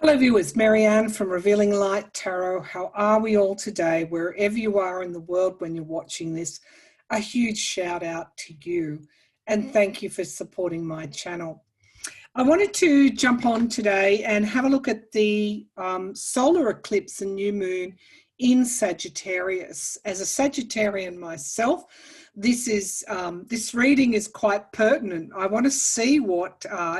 Hello viewers, Marianne from Revealing Light Tarot. How are we all today? Wherever you are in the world when you're watching this, a huge shout out to you and thank you for supporting my channel. I wanted to jump on today and have a look at the solar eclipse and new moon in Sagittarius. As a Sagittarian myself, this reading is quite pertinent. I want to see what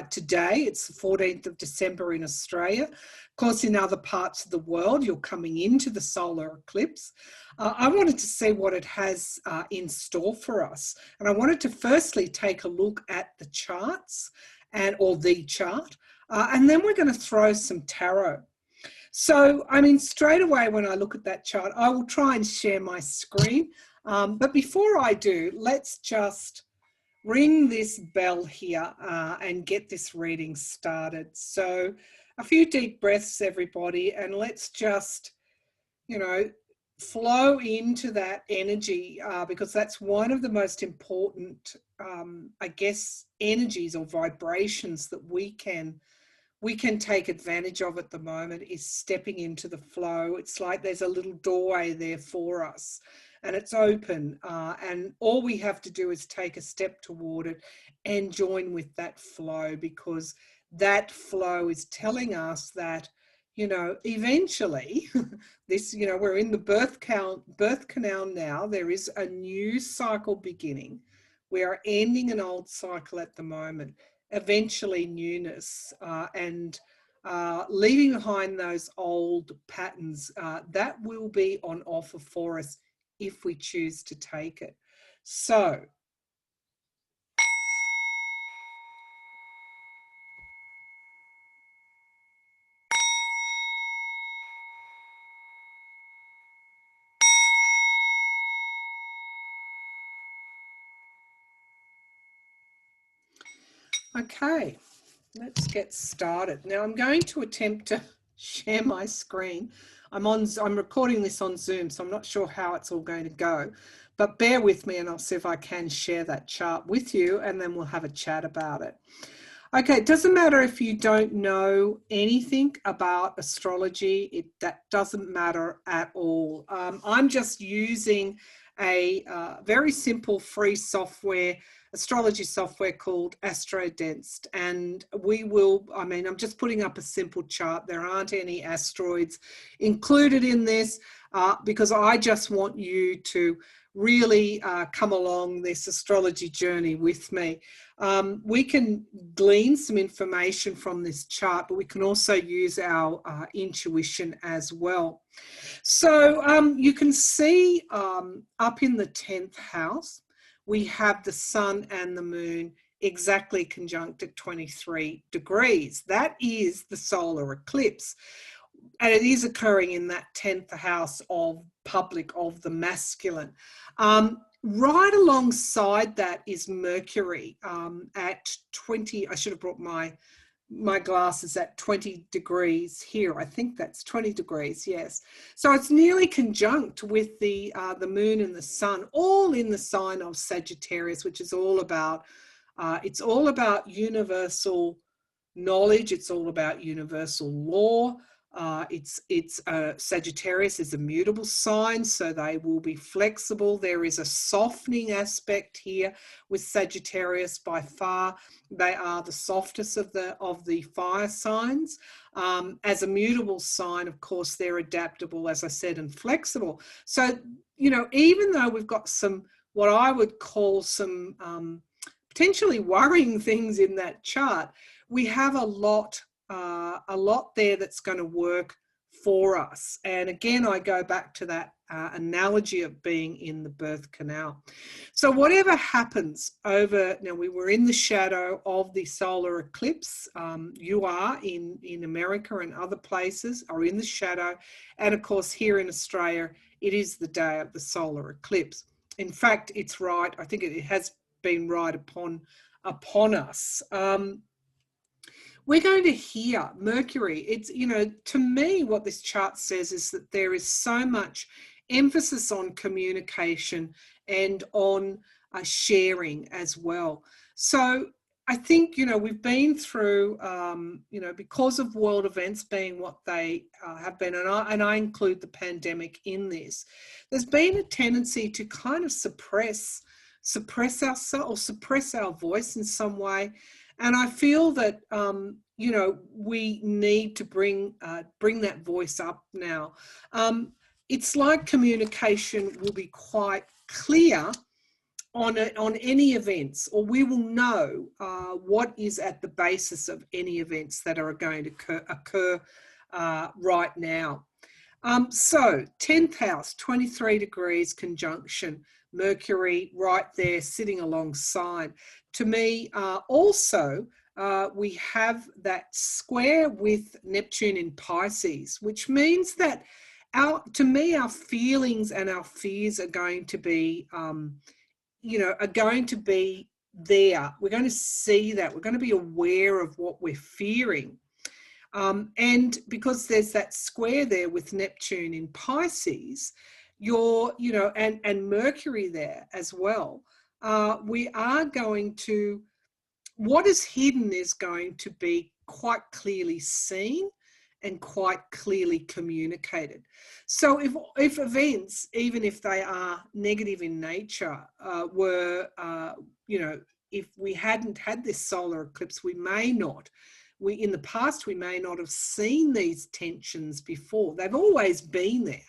today, it's the 14th of December in Australia. Of course, in other parts of the world, you're coming into the solar eclipse. I wanted to see what it has in store for us. And I wanted to firstly take a look at the charts or the chart, and then we're going to throw some tarot. So, I mean, straight away when I look at that chart, I will try and share my screen. But before I do, let's just ring this bell here and get this reading started. So a few deep breaths, everybody, and let's just, flow into that energy because that's one of the most important, I guess, energies or vibrations that we can take advantage of at the moment is stepping into the flow. It's like there's a little doorway there for us and it's open, and all we have to do is take a step toward it and join with that flow, because that flow is telling us that, eventually this, we're in the birth canal now. There is a new cycle beginning. We are ending an old cycle at the moment. Eventually newness, and leaving behind those old patterns that will be on offer for us if we choose to take it. So okay, let's get started. Now I'm going to attempt to share my screen. I'm recording this on Zoom, so I'm not sure how it's all going to go, but bear with me and I'll see if I can share that chart with you and then we'll have a chat about it. Okay, it doesn't matter if you don't know anything about astrology, that doesn't matter at all. I'm just using a very simple free software, astrology software called AstroDensed, and I'm just putting up a simple chart. There aren't any asteroids included in this because I just want you to really come along this astrology journey with me. We can glean some information from this chart, but we can also use our intuition as well. So you can see up in the 10th house, we have the sun and the moon exactly conjunct at 23 degrees. That is the solar eclipse. And it is occurring in that 10th house of public, of the masculine. Right alongside that is Mercury at 20, I should have brought my glasses, at 20 degrees here. I think that's 20 degrees, yes. So it's nearly conjunct with the moon and the sun, all in the sign of Sagittarius, which is all about, it's all about universal knowledge. It's all about universal law. Sagittarius is a mutable sign, so they will be flexible. There is a softening aspect here with Sagittarius. By far, they are the softest of the fire signs. As a mutable sign, of course, they're adaptable, as I said, and flexible. So, even though we've got what I would call some potentially worrying things in that chart, we have a lot there that's going to work for us. And again, I go back to that analogy of being in the birth canal. So whatever happens now we were in the shadow of the solar eclipse. You are in America and other places are in the shadow. And of course, here in Australia, it is the day of the solar eclipse. In fact, it's right. I think it has been right upon us. We're going to hear Mercury. It's, to me, what this chart says is that there is so much emphasis on communication and on sharing as well. So I think, you know, we've been through, you know, because of world events being what they have been, and I include the pandemic in this, there's been a tendency to kind of suppress ourselves or suppress our voice in some way. And I feel that, you know, we need to bring that voice up now. It's like communication will be quite clear on any events, or we will know what is at the basis of any events that are going to occur right now. So 10th house, 23 degrees conjunction, Mercury right there sitting alongside. To me, also, we have that square with Neptune in Pisces, which means that to me, our feelings and our fears are going to be you know, are going to be there. We're going to see that. We're going to be aware of what we're fearing. And because there's that square there with Neptune in Pisces, you know, and Mercury there as well, we are going to, what is hidden is going to be quite clearly seen and quite clearly communicated. So if events, even if they are negative in nature, were, you know, if we hadn't had this solar eclipse, in the past, we may not have seen these tensions before. They've always been there.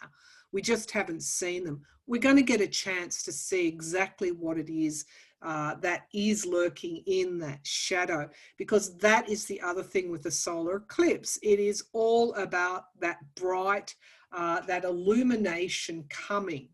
We just haven't seen them. We're going to get a chance to see exactly what it is that is lurking in that shadow, because that is the other thing with the solar eclipse. It is all about that bright, that illumination coming.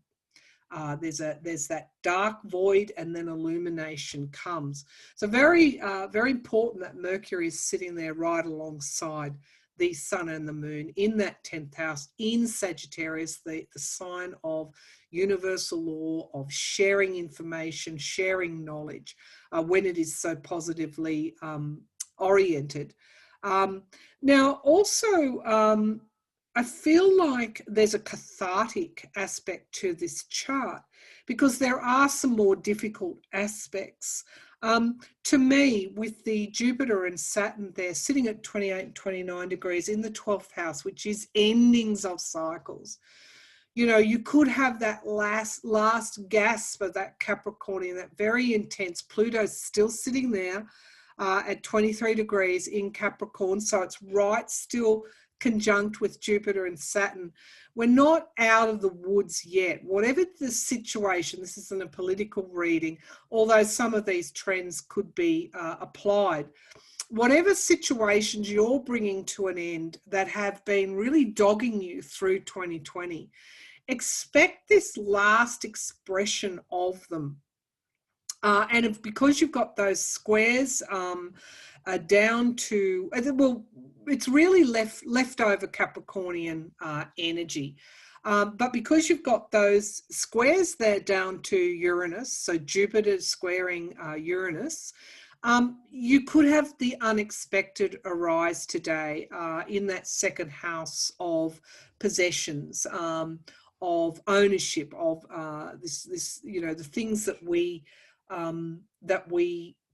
There's that dark void, and then illumination comes. So very important that Mercury is sitting there right alongside the sun and the moon in that 10th house in Sagittarius, the sign of universal law, of sharing information, sharing knowledge, when it is so positively oriented. Now, also, I feel like there's a cathartic aspect to this chart, because there are some more difficult aspects. To me, with the Jupiter and Saturn there sitting at 28 and 29 degrees in the 12th house, which is endings of cycles, you know, you could have that last gasp of that Capricornian, that very intense. Pluto's still sitting there at 23 degrees in Capricorn, so it's right still conjunct with Jupiter and Saturn. We're not out of the woods yet. Whatever the situation, this isn't a political reading, although some of these trends could be applied. Whatever situations you're bringing to an end that have been really dogging you through 2020, expect this last expression of them. And because you've got those squares down to, well, it's really leftover Capricornian energy. But because you've got those squares there down to Uranus, so Jupiter squaring Uranus, you could have the unexpected arise today in that second house of possessions, of ownership, of this, you know, the things that we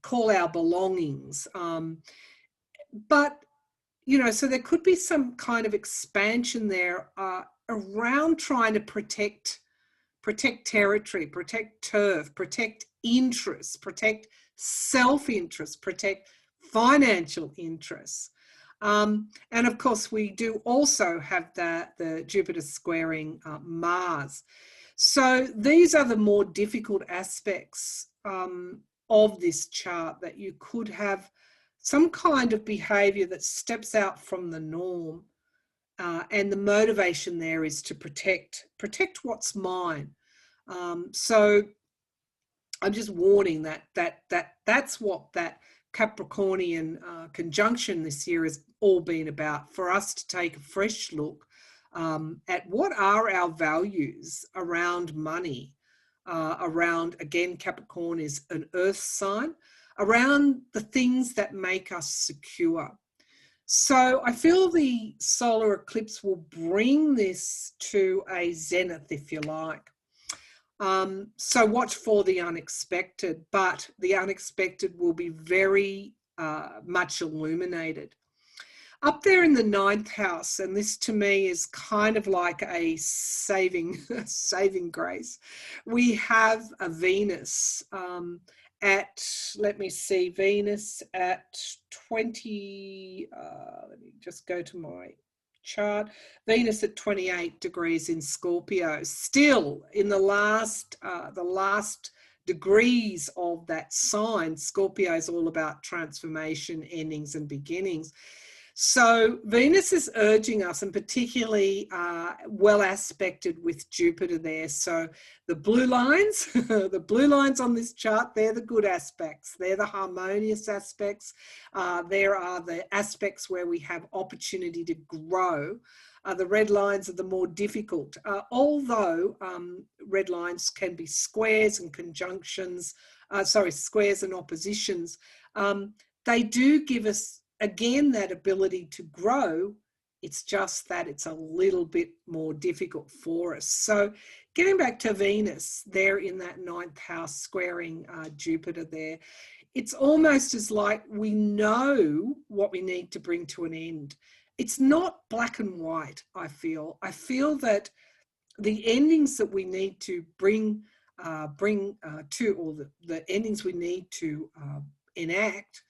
call our belongings. But, you know, so there could be some kind of expansion there around trying to protect territory, protect turf, protect interests, protect self-interest, protect financial interests. And of course, we do also have the Jupiter squaring Mars. So these are the more difficult aspects of this chart, that you could have some kind of behavior that steps out from the norm. And the motivation there is to protect what's mine. So I'm just warning that's what that Capricornian conjunction this year has all been about, for us to take a fresh look at what are our values around money, around, again, Capricorn is an earth sign, around the things that make us secure. So I feel the solar eclipse will bring this to a zenith, if you like. So watch for the unexpected, but the unexpected will be very much illuminated. Up there in the 9th house, and this to me is kind of like a saving grace, we have a Venus at, let me see, Venus at 20, let me just go to my chart, Venus at 28 degrees in Scorpio, still in the last degrees of that sign. Scorpio is all about transformation, endings and beginnings. So Venus is urging us, and particularly well aspected with Jupiter there. So the blue lines, the blue lines on this chart, they're the good aspects. They're the harmonious aspects. There are the aspects where we have opportunity to grow. The red lines are the more difficult, although red lines can be squares and conjunctions, squares and oppositions. They do give us, again, that ability to grow. It's just that it's a little bit more difficult for us. So getting back to Venus there in that 9th house squaring Jupiter there, it's almost as like we know what we need to bring to an end. It's not black and white, I feel. I feel that the endings that we need to bring to, or the endings we need to enact,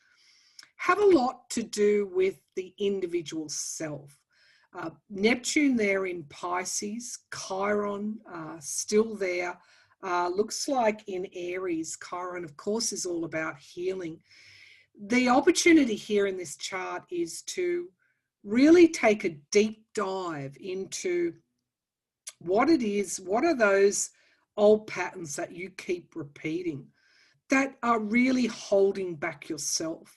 have a lot to do with the individual self. Neptune there in Pisces, Chiron still there. Looks like in Aries, Chiron, of course, is all about healing. The opportunity here in this chart is to really take a deep dive into what it is, what are those old patterns that you keep repeating that are really holding back yourself.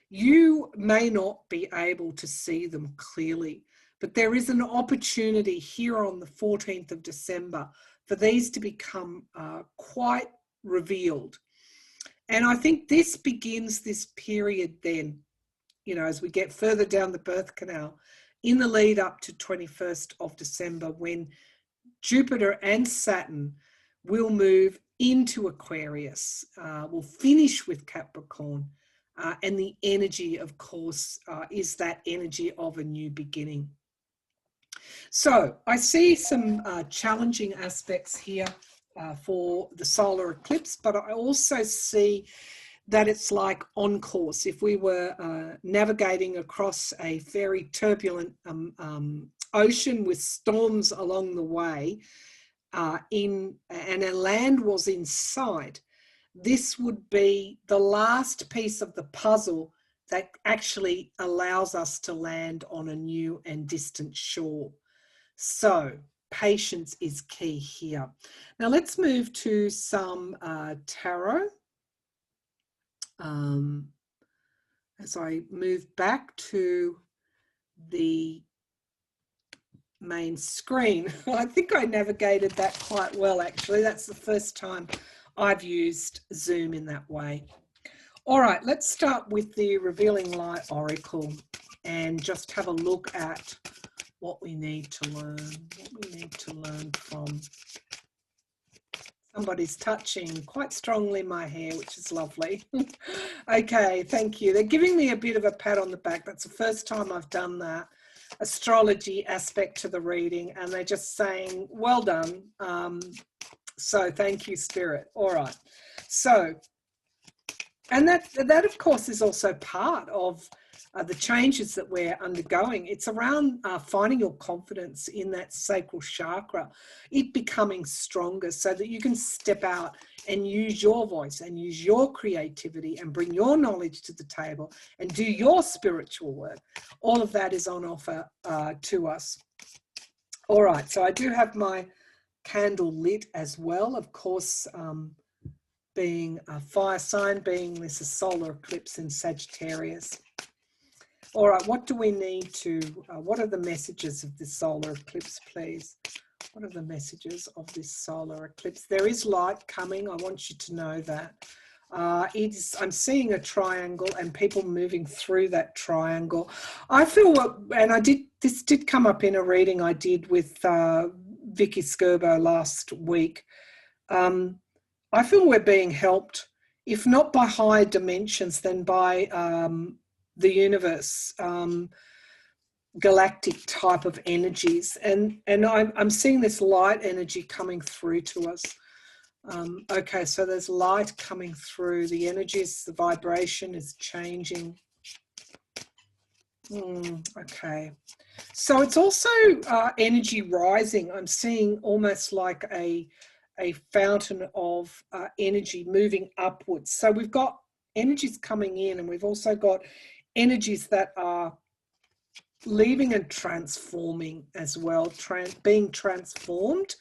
You may not be able to see them clearly, but there is an opportunity here on the 14th of December for these to become quite revealed. And I think this begins this period then, you know, as we get further down the birth canal, in the lead up to 21st of December, when Jupiter and Saturn will move into Aquarius. We'll finish with Capricorn. And the energy, of course, is that energy of a new beginning. So I see some challenging aspects here for the solar eclipse, but I also see that it's like on course. If we were navigating across a very turbulent ocean with storms along the way, and a land was in sight, this would be the last piece of the puzzle that actually allows us to land on a new and distant shore. So patience is key here. Now let's move to some tarot. As I move back to the main screen, I think I navigated that quite well, actually. That's the first time I've used Zoom in that way. All right, let's start with the Revealing Light Oracle and just have a look at what we need to learn, from. Somebody's touching quite strongly my hair, which is lovely. Okay, thank you. They're giving me a bit of a pat on the back. That's the first time I've done that astrology aspect to the reading, and they're just saying, well done. So thank you, Spirit. All right. So, and that of course is also part of the changes that we're undergoing. It's around finding your confidence in that sacral chakra, it becoming stronger so that you can step out and use your voice and use your creativity and bring your knowledge to the table and do your spiritual work. All of that is on offer to us. All right, so I do have my candle lit as well, of course, being a fire sign, being this a solar eclipse in Sagittarius. All right, what do we need to, what are the messages of this solar eclipse, please? What are the messages of this solar eclipse? There is light coming. I want you to know that. I'm seeing a triangle and people moving through that triangle. I feel this did come up in a reading I did with Vicky Skirbo last week. I feel we're being helped, if not by higher dimensions, then by the universe, galactic type of energies. And I'm seeing this light energy coming through to us. Okay, so there's light coming through. The energies, the vibration is changing. Okay. So it's also energy rising. I'm seeing almost like a fountain of energy moving upwards. So we've got energies coming in, and we've also got energies that are leaving and transforming as well, being transformed.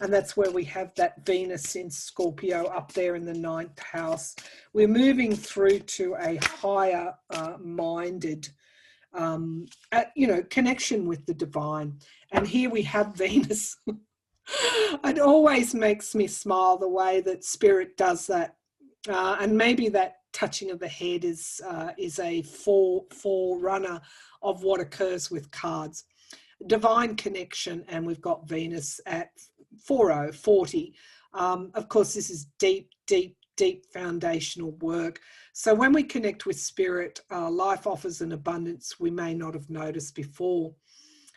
And that's where we have that Venus in Scorpio up there in the 9th house. We're moving through to a higher minded connection with the divine. And here we have Venus. It always makes me smile the way that Spirit does that. And maybe that touching of the head is a forerunner of what occurs with cards. Divine connection, and we've got Venus at 40. Of course, this is deep foundational work. So when we connect with Spirit, life offers an abundance we may not have noticed before.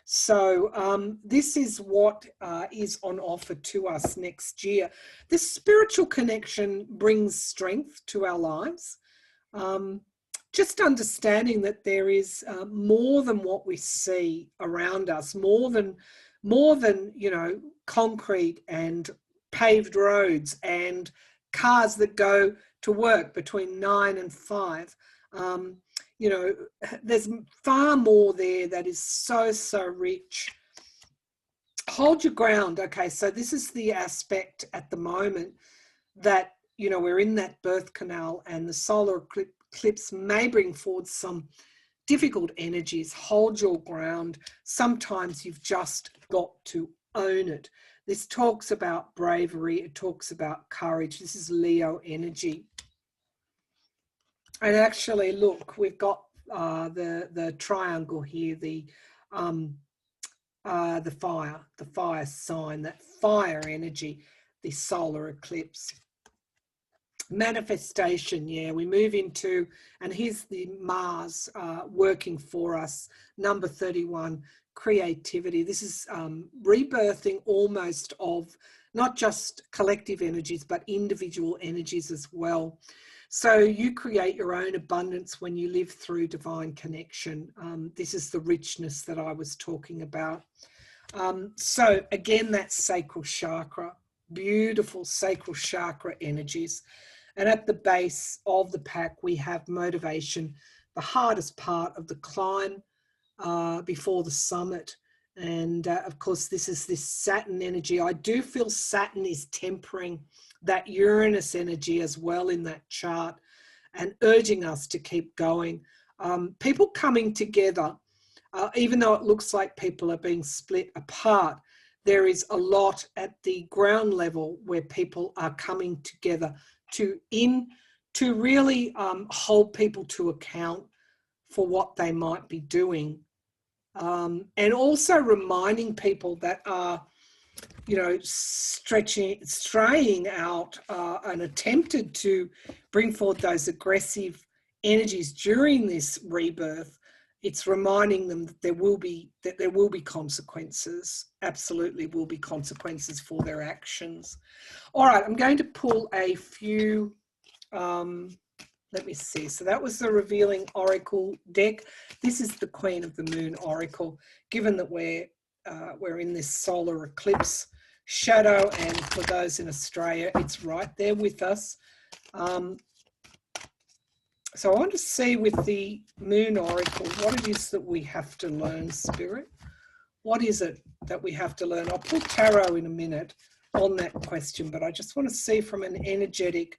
So this is what is on offer to us next year. This spiritual connection brings strength to our lives. Just understanding that there is more than what we see around us, more than concrete and paved roads and cars that go to work between 9 and 5. There's far more there that is so rich. Hold your ground. Okay, so this is the aspect at the moment that, we're in that birth canal, and the solar eclipse may bring forward some difficult energies. Hold your ground. Sometimes you've just got to own it. This talks about bravery. It talks about courage. This is Leo energy. And actually, look, we've got the triangle here, the fire sign, that fire energy, the solar eclipse. Manifestation, yeah, we move into, and here's the Mars working for us, number 31, creativity. This is rebirthing almost of not just collective energies, but individual energies as well. So you create your own abundance when you live through divine connection. This is the richness that I was talking about. So again, that's sacral chakra, beautiful sacral chakra energies. And at the base of the pack, we have motivation, the hardest part of the climb before the summit. And of course, this is this Saturn energy. I do feel Saturn is tempering that Uranus energy as well in that chart and urging us to keep going. People coming together, even though it looks like people are being split apart, there is a lot at the ground level where people are coming together to really hold people to account for what they might be doing. And also reminding people that are, straying out and attempted to bring forth those aggressive energies during this rebirth. It's reminding them that there will be consequences. Absolutely will be consequences for their actions. All right, I'm going to pull a few. Let me see. So that was the Revealing Oracle deck. This is the Queen of the Moon Oracle. Given that we're in this solar eclipse shadow, and for those in Australia, it's right there with us. So I want to see with the Moon Oracle what it is that we have to learn, Spirit. What is it that we have to learn? I'll pull tarot in a minute on that question, but I just want to see from an energetic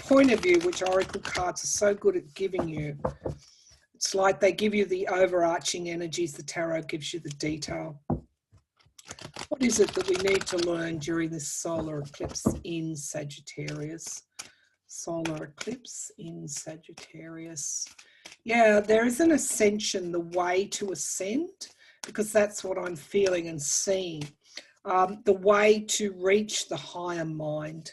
point of view, which Oracle cards are so good at giving you. It's like they give you the overarching energies, the tarot gives you the detail. What is it that we need to learn during this solar eclipse in Sagittarius? Solar eclipse in Sagittarius. Yeah, there is an ascension, the way to ascend, because that's what I'm feeling and seeing. the way to reach the higher mind.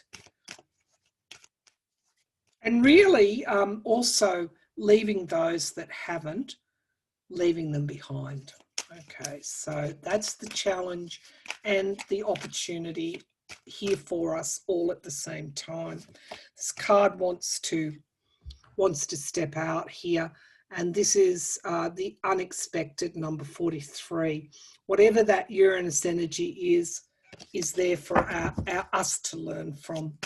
And really also leaving those that haven't, leaving them behind. Okay, so that's the challenge and the opportunity here for us all at the same time. This card wants to step out here, and this is the unexpected, number 43. Whatever that Uranus energy is there for us to learn from.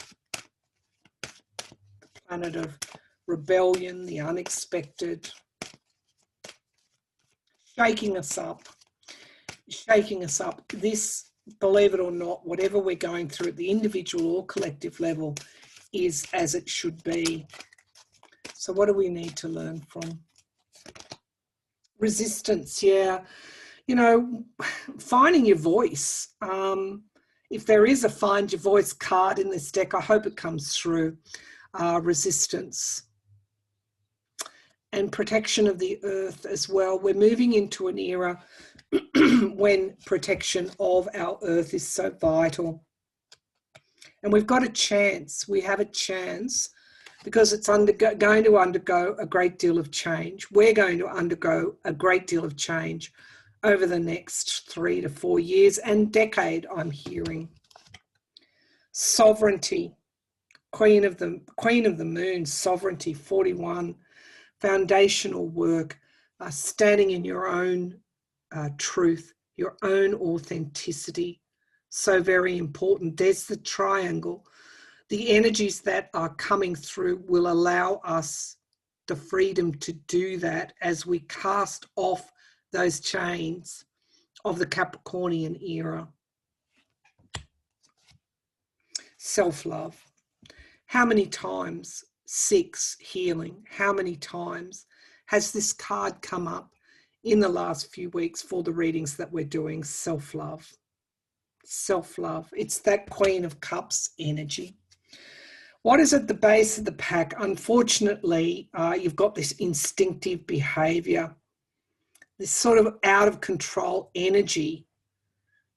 The planet of rebellion, the unexpected, shaking us up. This, believe it or not, whatever we're going through at the individual or collective level is as it should be. So what do we need to learn from? Resistance, yeah. You know, finding your voice. If there is a find your voice card in this deck, I hope it comes through. Resistance and protection of the earth as well. We're moving into an era when protection of our earth is so vital. And we've got a chance. We have a chance because it's going to undergo a great deal of change. We're going to undergo a great deal of change over the next 3 to 4 years and decade, I'm hearing. Sovereignty, Queen of the Moon, sovereignty, 41, foundational work, standing in your own truth, your own authenticity. So very important. There's the triangle. The energies that are coming through will allow us the freedom to do that as we cast off those chains of the Capricornian era. Self-love. How many times, 6, healing, how many times has this card come up in the last few weeks for the readings that we're doing? Self-love. Self-love. It's that Queen of Cups energy. What is at the base of the pack? Unfortunately, you've got this instinctive behavior, this sort of out of control energy.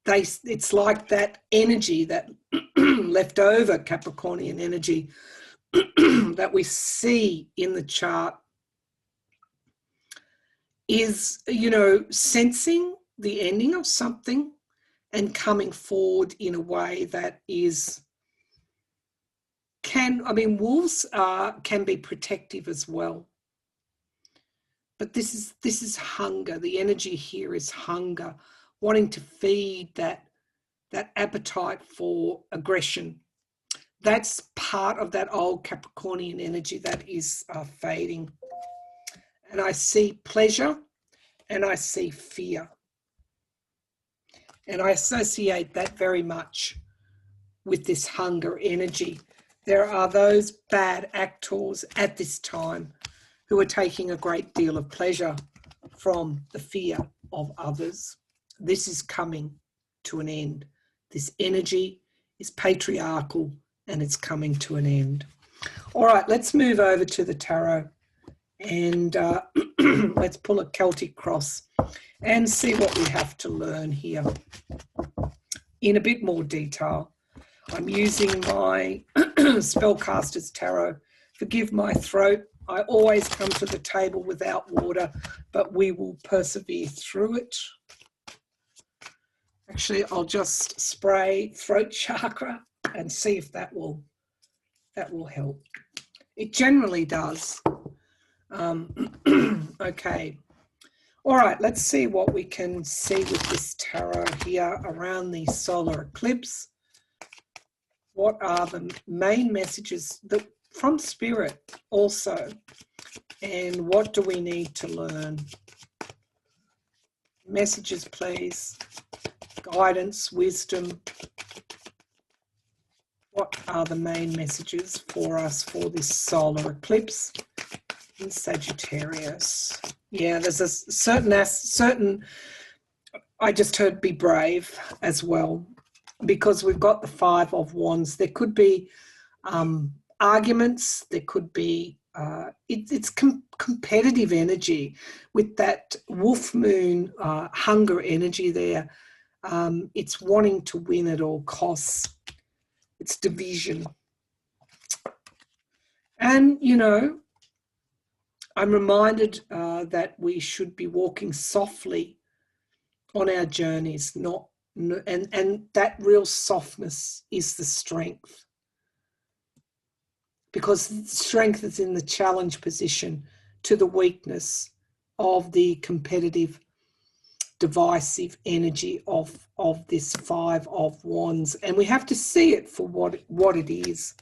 It's like that energy, that leftover Capricornian energy that we see in the chart is, you know, sensing the ending of something and coming forward in a way that is, wolves can be protective as well. But this is hunger. The energy here is hunger, wanting to feed that appetite for aggression. That's part of that old Capricornian energy that is fading. And I see pleasure and I see fear. And I associate that very much with this hunger energy. There are those bad actors at this time who are taking a great deal of pleasure from the fear of others. This is coming to an end. This energy is patriarchal and it's coming to an end. All right, let's move over to the tarot and let's pull a Celtic cross and see what we have to learn here in a bit more detail. I'm using my Spellcaster's Tarot. Forgive my throat. I always come to the table without water, but we will persevere through it. Actually, I'll just spray throat chakra and see if that will help. It generally does. Okay. All right, let's see what we can see with this tarot here around the solar eclipse. What are the main messages from Spirit also? And what do we need to learn? Messages, please. Guidance, wisdom. What are the main messages for us for this solar eclipse in Sagittarius? Yeah, there's a certain, I just heard be brave as well, because we've got the 5 of Wands. There could be arguments, there could be, it's competitive energy with that wolf moon hunger energy there. It's wanting to win at all costs. It's division. And, you know, I'm reminded that we should be walking softly on our journeys, and that real softness is the strength. Because strength is in the challenge position to the weakness of the competitive, divisive energy of this Five of Wands. And we have to see it for what it is.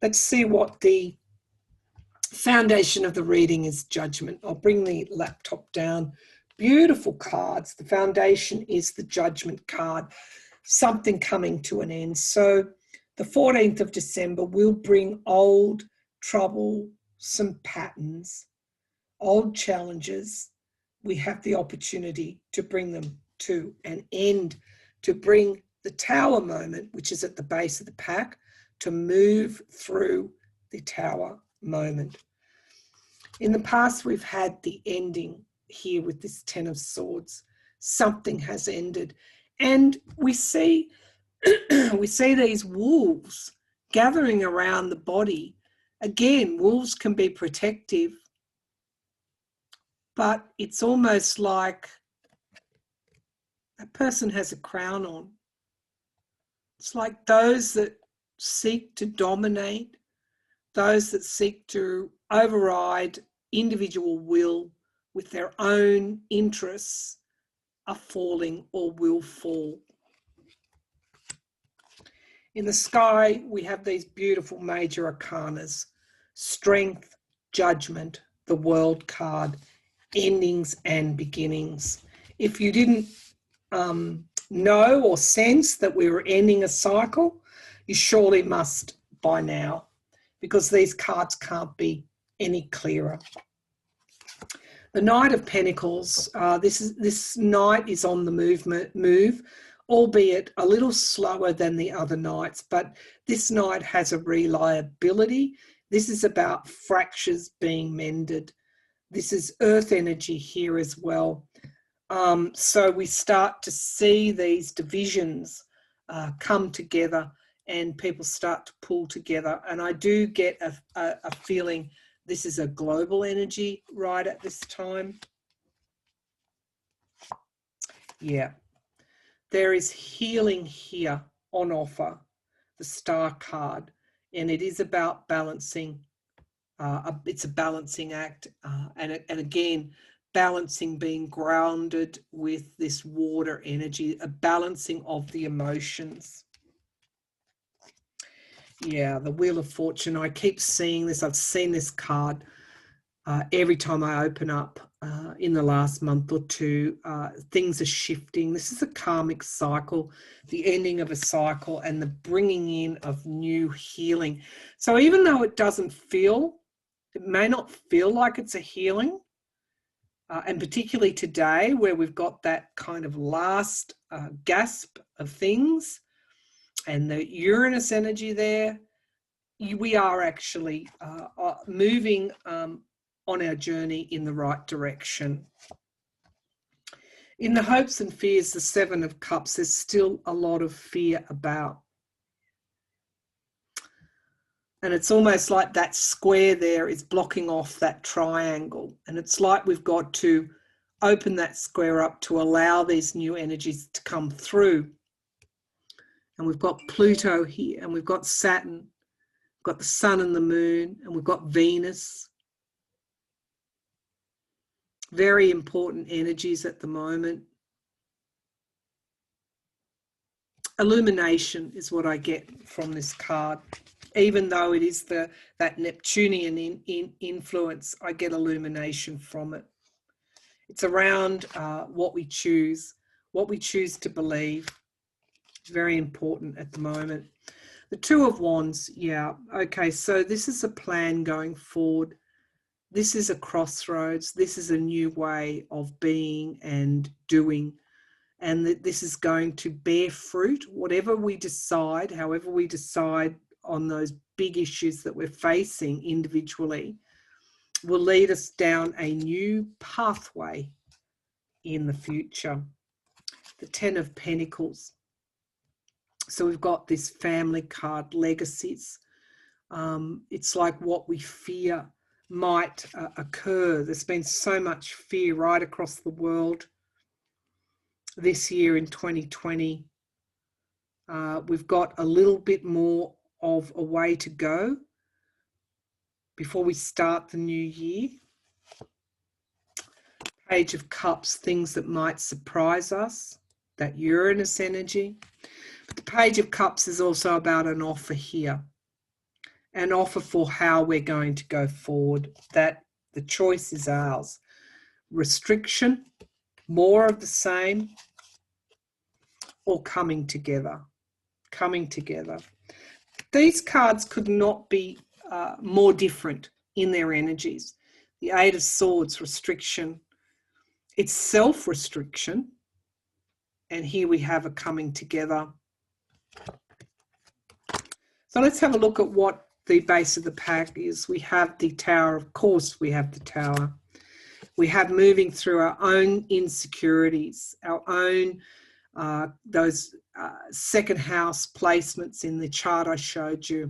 Let's see what the foundation of the reading is. Judgment. I'll bring the laptop down. Beautiful cards. The foundation is the Judgment card. Something coming to an end. So the 14th of December will bring old troublesome patterns, old challenges. We have the opportunity to bring them to an end, to bring the Tower moment, which is at the base of the pack, to move through the Tower moment. In the past, we've had the ending here with this Ten of Swords. Something has ended. And we see these wolves gathering around the body. Again, wolves can be protective, but it's almost like a person has a crown on. It's like those that seek to dominate, those that seek to override individual will with their own interests are falling or will fall. In the sky, we have these beautiful major arcanas: strength, judgment, the World card, endings and beginnings. If you didn't know or sense that we were ending a cycle, you surely must by now, because these cards can't be any clearer. The Knight of Pentacles, this knight is on the move, albeit a little slower than the other knights, but this knight has a reliability. This is about fractures being mended. This is earth energy here as well. So we start to see these divisions come together and people start to pull together. And I do get a feeling this is a global energy right at this time. Yeah. There is healing here on offer, the Star card, and it is about balancing. It's a balancing act, and again, balancing, being grounded with this water energy, a balancing of the emotions. Yeah, the Wheel of Fortune. I keep seeing this. I've seen this card every time I open up in the last month or two. Things are shifting. This is a karmic cycle, the ending of a cycle and the bringing in of new healing. So even though it may not feel like it's a healing, and particularly today where we've got that kind of last gasp of things and the Uranus energy there, we are actually moving on our journey in the right direction. In the hopes and fears, the Seven of Cups, there's still a lot of fear about. And it's almost like that square there is blocking off that triangle. And it's like we've got to open that square up to allow these new energies to come through. And we've got Pluto here, and we've got Saturn, we've got the Sun and the Moon, and we've got Venus. Very important energies at the moment. Illumination is what I get from this card. Even though it is that Neptunian influence, I get illumination from it. It's around what we choose to believe. It's very important at the moment. The Two of Wands, yeah, okay, so this is a plan going forward. This is a crossroads. This is a new way of being and doing. And that this is going to bear fruit, whatever we decide, however we decide on those big issues that we're facing individually, will lead us down a new pathway in the future. the Ten of Pentacles. So we've got this family card, legacies. It's like what we fear might occur. There's been so much fear right across the world this year in 2020. We've got a little bit more of a way to go before we start the new year. Page of Cups, things that might surprise us, that Uranus energy. But the Page of Cups is also about an offer here, an offer for how we're going to go forward, that the choice is ours. Restriction, more of the same, or coming together. Coming together. These cards could not be more different in their energies. The Eight of Swords, restriction. It's self-restriction. And here we have a coming together. So let's have a look at what the base of the pack is. We have the Tower. Of course, we have the Tower. We have moving through our own insecurities, our own those second house placements in the chart I showed you,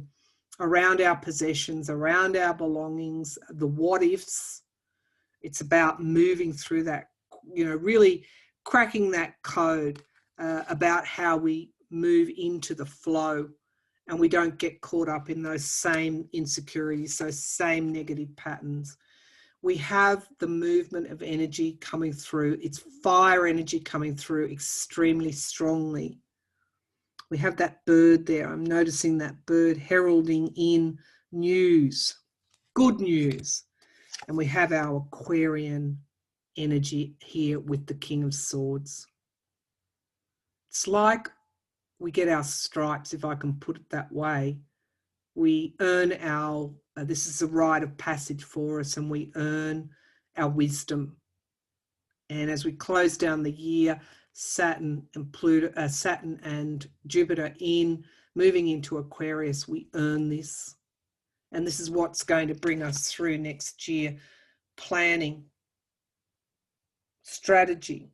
around our possessions, around our belongings, the what ifs. It's about moving through that, you know, really cracking that code about how we move into the flow and we don't get caught up in those same insecurities, those same negative patterns. We have the movement of energy coming through. It's fire energy coming through extremely strongly. We have that bird there. I'm noticing that bird heralding in news, good news. And we have our Aquarian energy here with the King of Swords. It's like we get our stripes, if I can put it that way. We earn our, this is a rite of passage for us, and we earn our wisdom. And as we close down the year, Saturn and Pluto, Saturn and Jupiter moving into Aquarius, we earn this. And this is what's going to bring us through next year. Planning, strategy,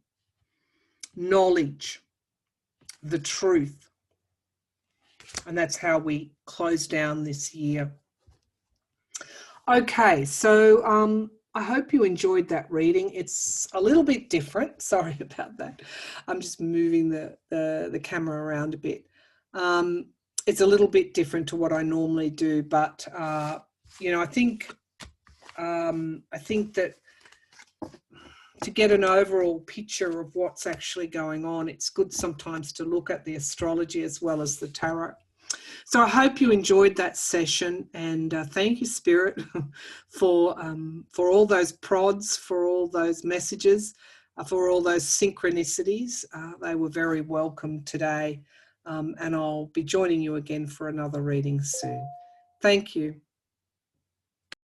knowledge, the truth. And that's how we close down this year. Okay, so I hope you enjoyed that reading. It's a little bit different. Sorry about that. I'm just moving the camera around a bit. It's a little bit different to what I normally do, but you know, I think that to get an overall picture of what's actually going on, it's good sometimes to look at the astrology as well as the tarot. So I hope you enjoyed that session, and thank you, Spirit, for all those prods, for all those messages, for all those synchronicities. They were very welcome today, and I'll be joining you again for another reading soon. Thank you.